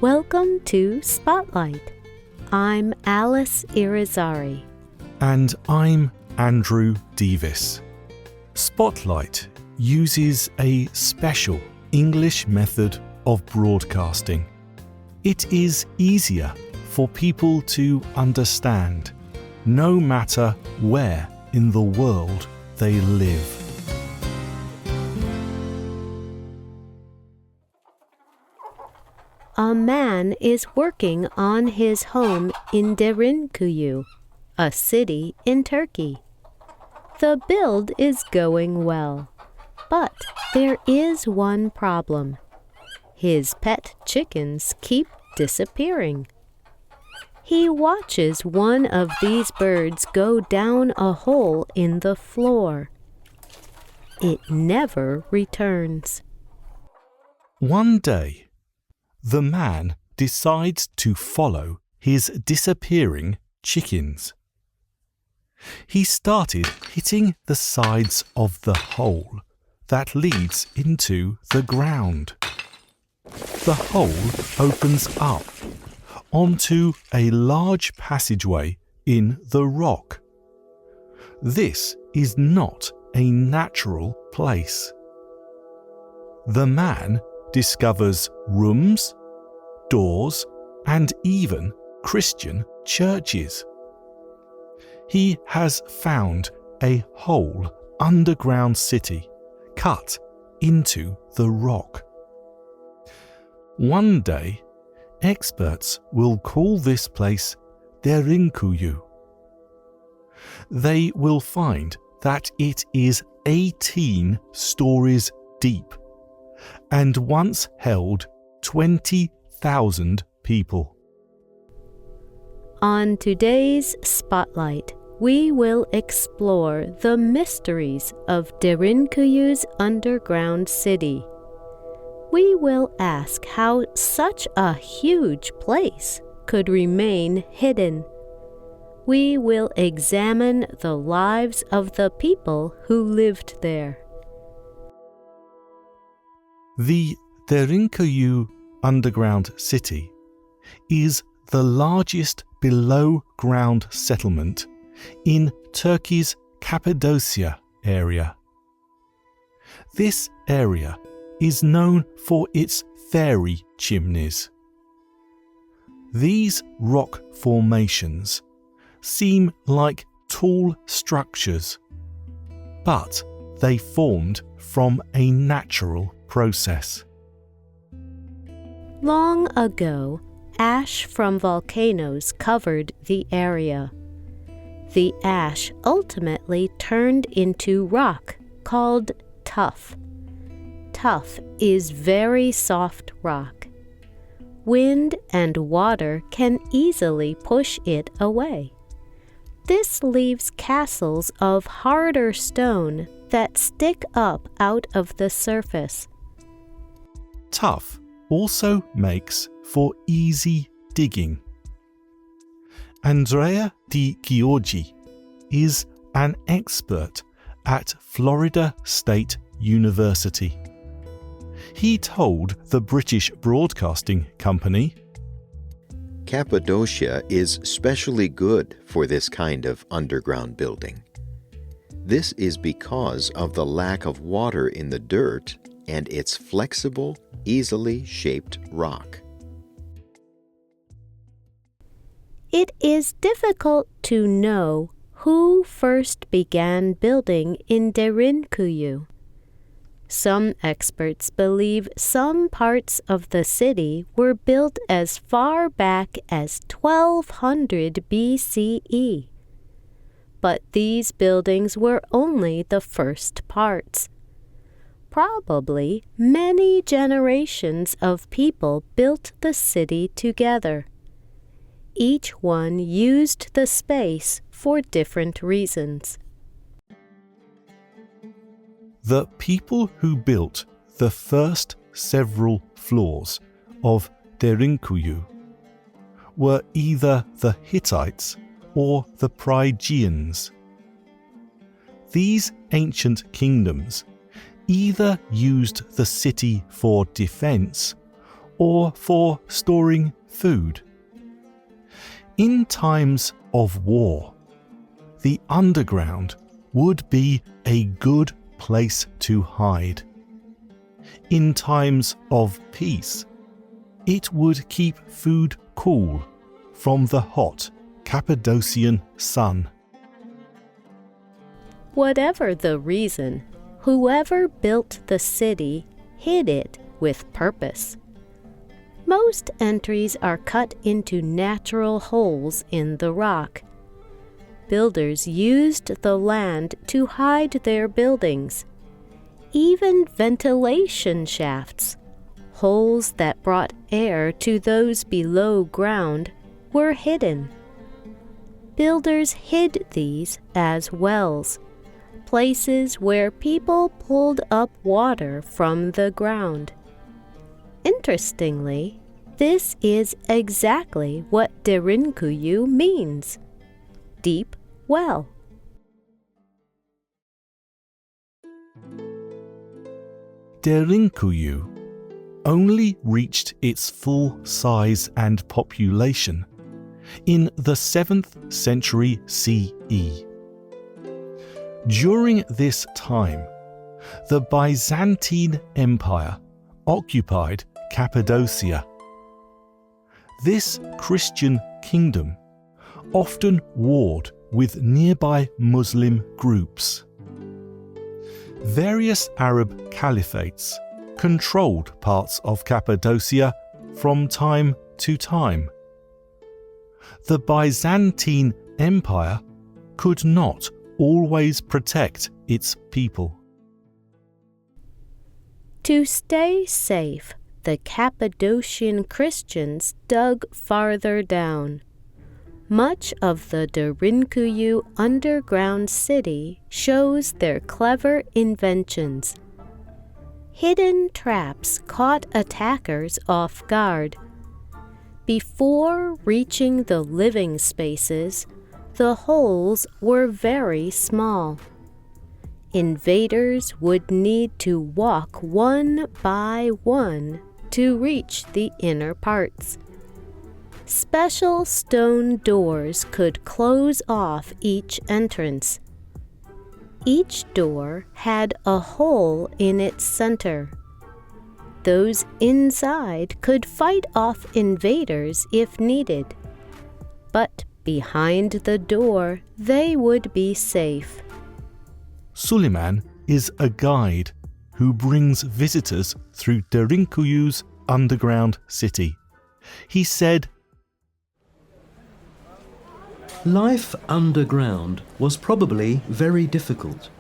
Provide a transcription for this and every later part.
Welcome to Spotlight. I'm Alice Irrizary. And I'm Andrew Devis. Spotlight uses a special English method of broadcasting. It is easier for people to understand, no matter where in the world they live. A man is working on his home in Derinkuyu, a city in Turkey. The build is going well, but there is one problem. His pet chickens keep disappearing. He watches one of these birds go down a hole in the floor. It never returns. One day, the man decides to follow his disappearing chickens. He started hitting the sides of the hole that leads into the ground. The hole opens up onto a large passageway in the rock. This is not a natural place. The man discovers rooms, doors, and even Christian churches. He has found a whole underground city cut into the rock. One day, experts will call this place Derinkuyu. They will find that it is 18 stories deep and once held 20,000 people. On today's Spotlight, we will explore the mysteries of Derinkuyu's underground city. We will ask how such a huge place could remain hidden. We will examine the lives of the people who lived there. The Derinkuyu underground city is the largest below-ground settlement in Turkey's Cappadocia area. This area is known for its fairy chimneys. These rock formations seem like tall structures, but they formed from a natural process. Long ago, ash from volcanoes covered the area. The ash ultimately turned into rock called tuff. Tuff is very soft rock. Wind and water can easily push it away. This leaves castles of harder stone that stick up out of the surface. Tuff also makes for easy digging. Andrea di Giorgi is an expert at Florida State University. He told the British Broadcasting Company, Cappadocia is specially good for this kind of underground building. This is because of the lack of water in the dirt and its flexible, easily shaped rock. It is difficult to know who first began building in Derinkuyu. Some experts believe some parts of the city were built as far back as 1200 BCE. But these buildings were only the first parts. Probably many generations of people built the city together. Each one used the space for different reasons. the people who built the first several floors of Derinkuyu were either the Hittites or the Phrygians. These ancient kingdoms either used the city for defense or for storing food. In times of war, the underground would be a good place to hide. In times of peace, it would keep food cool from the hot Cappadocian sun. Whatever the reason, whoever built the city hid it with purpose. Most entries are cut into natural holes in the rock. Builders used the land to hide their buildings. Even ventilation shafts, holes that brought air to those below ground, were hidden. Builders hid these as wells, places where people pulled up water from the ground. Interestingly, this is exactly what Derinkuyu means: deep well. Derinkuyu only reached its full size and population in the 7th century CE. During this time, the Byzantine Empire occupied Cappadocia. This Christian kingdom often warred with nearby Muslim groups. Various Arab caliphates controlled parts of Cappadocia from time to time. The Byzantine Empire could not always protect its people. To stay safe, the Cappadocian Christians dug farther down. Much of the Derinkuyu underground city shows their clever inventions. Hidden traps caught attackers off guard. Before reaching the living spaces, the holes were very small. Invaders would need to walk one by one to reach the inner parts. Special stone doors could close off each entrance. Each door had a hole in its center. Those inside could fight off invaders if needed, but behind the door they would be safe. Suleiman is a guide who brings visitors through Derinkuyu's underground city. He said, "Life underground was probably very difficult.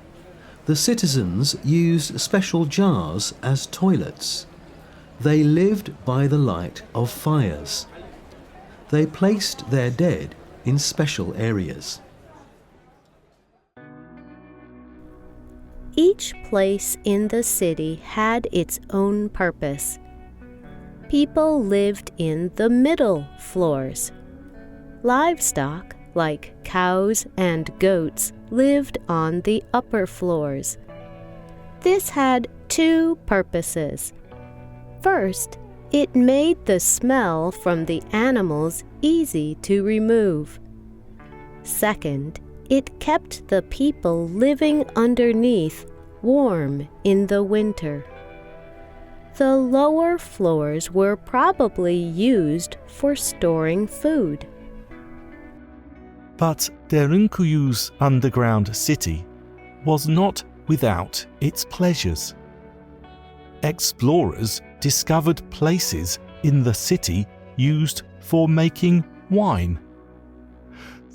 The citizens used special jars as toilets. They lived by the light of fires. They placed their dead in special areas." Each place in the city had its own purpose. People lived in the middle floors. Livestock, like cows and goats, lived on the upper floors. This had two purposes. First, it made the smell from the animals easy to remove. Second, it kept the people living underneath warm in the winter. The lower floors were probably used for storing food. But Derinkuyu's underground city was not without its pleasures. Explorers discovered places in the city used for making wine.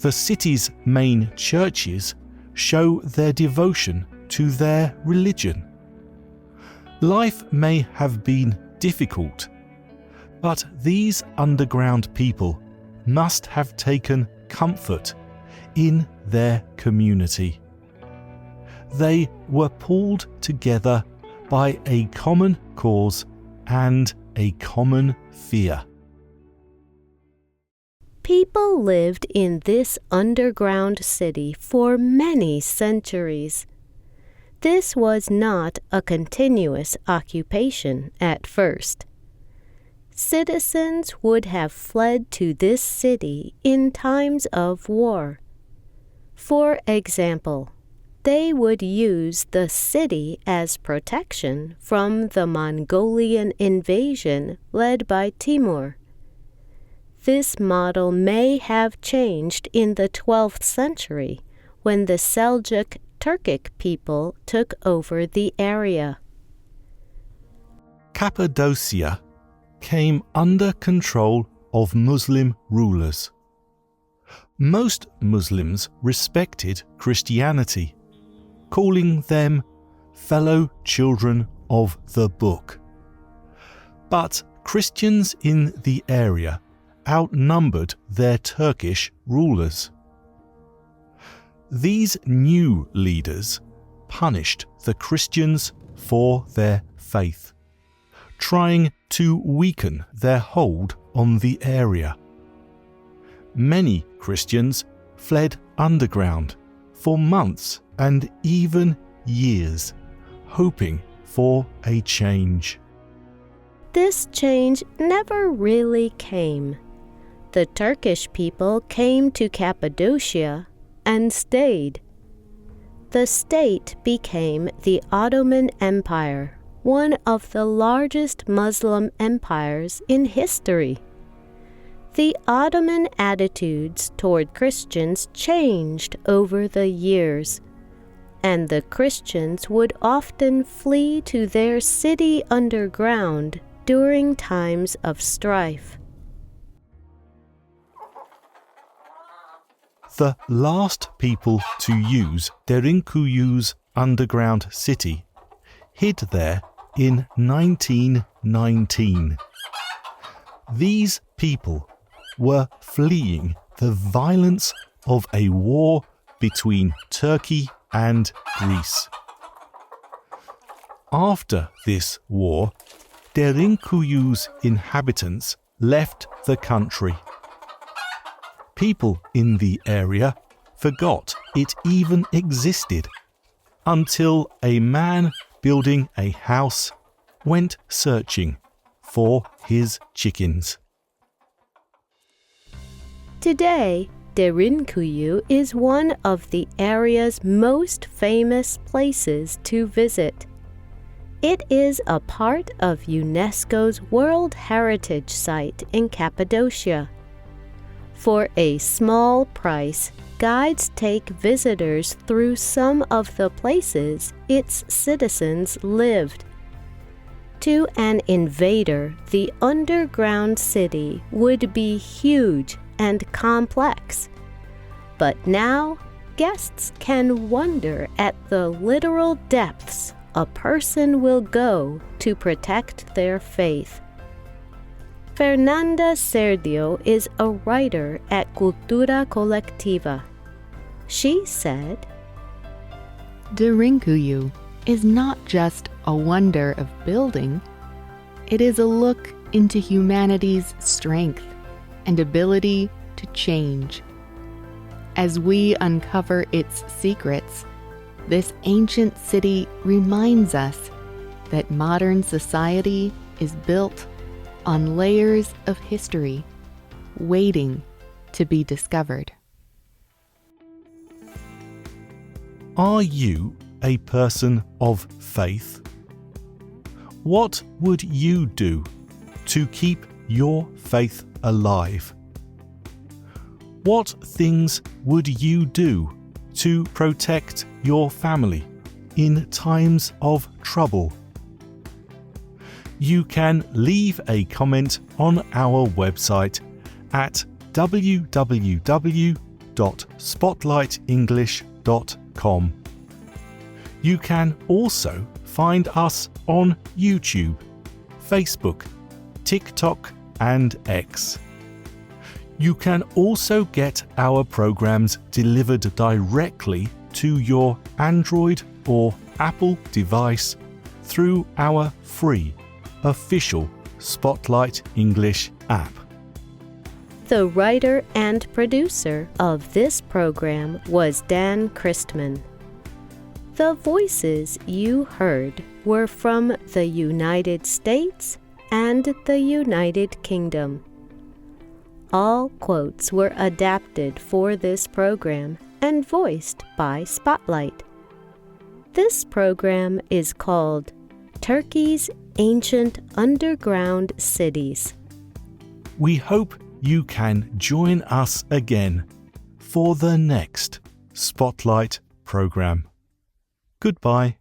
The city's main churches show their devotion to their religion. Life may have been difficult, but these underground people must have taken comfort in their community. They were pulled together by a common cause and a common fear. People lived in this underground city for many centuries. This was not a continuous occupation at first. citizens would have fled to this city in times of war. For example, they would use the city as protection from the Mongolian invasion led by Timur. This model may have changed in the 12th century when the Seljuk Turkic people took over the area. Cappadocia came under control of Muslim rulers. Most Muslims respected Christianity, calling them fellow children of the book. But Christians in the area outnumbered their Turkish rulers. These new leaders punished the Christians for their faith, trying to weaken their hold on the area. Many Christians fled underground for months and even years, hoping for a change. This change never really came. The Turkish people came to Cappadocia and stayed. The state became the Ottoman Empire, one of the largest Muslim empires in history. The Ottoman attitudes toward Christians changed over the years, and the Christians would often flee to their city underground during times of strife. The last people to use Derinkuyu's underground city hid there in 1919. These people were fleeing the violence of a war between Turkey and Greece. After this war, Derinkuyu's inhabitants left the country. People in the area forgot it even existed until a man building a house went searching for his chickens. Today, Derinkuyu is one of the area's most famous places to visit. It is a part of UNESCO's World Heritage Site in Cappadocia. For a small price, guides take visitors through some of the places its citizens lived. To an invader, the underground city would be huge and complex. But now, guests can wonder at the literal depths a person will go to protect their faith. Fernanda Serdio is a writer at Cultura Colectiva. She said, Derinkuyu is not just a wonder of building, it is a look into humanity's strength and ability to change. As we uncover its secrets, this ancient city reminds us that modern society is built on layers of history, waiting to be discovered. Are you a person of faith? What would you do to keep your faith alive? What things would you do to protect your family in times of trouble? You can leave a comment on our website at www.spotlightenglish.com. You can also find us on YouTube, Facebook, TikTok, and X. You can also get our programs delivered directly to your Android or Apple device through our free official Spotlight English app. The writer and producer of this program was Dan Christman. The voices you heard were from the United States and the United Kingdom. All quotes were adapted for this program and voiced by Spotlight. This program is called Turkey's Ancient Underground Cities. We hope you can join us again for the next Spotlight program. Goodbye.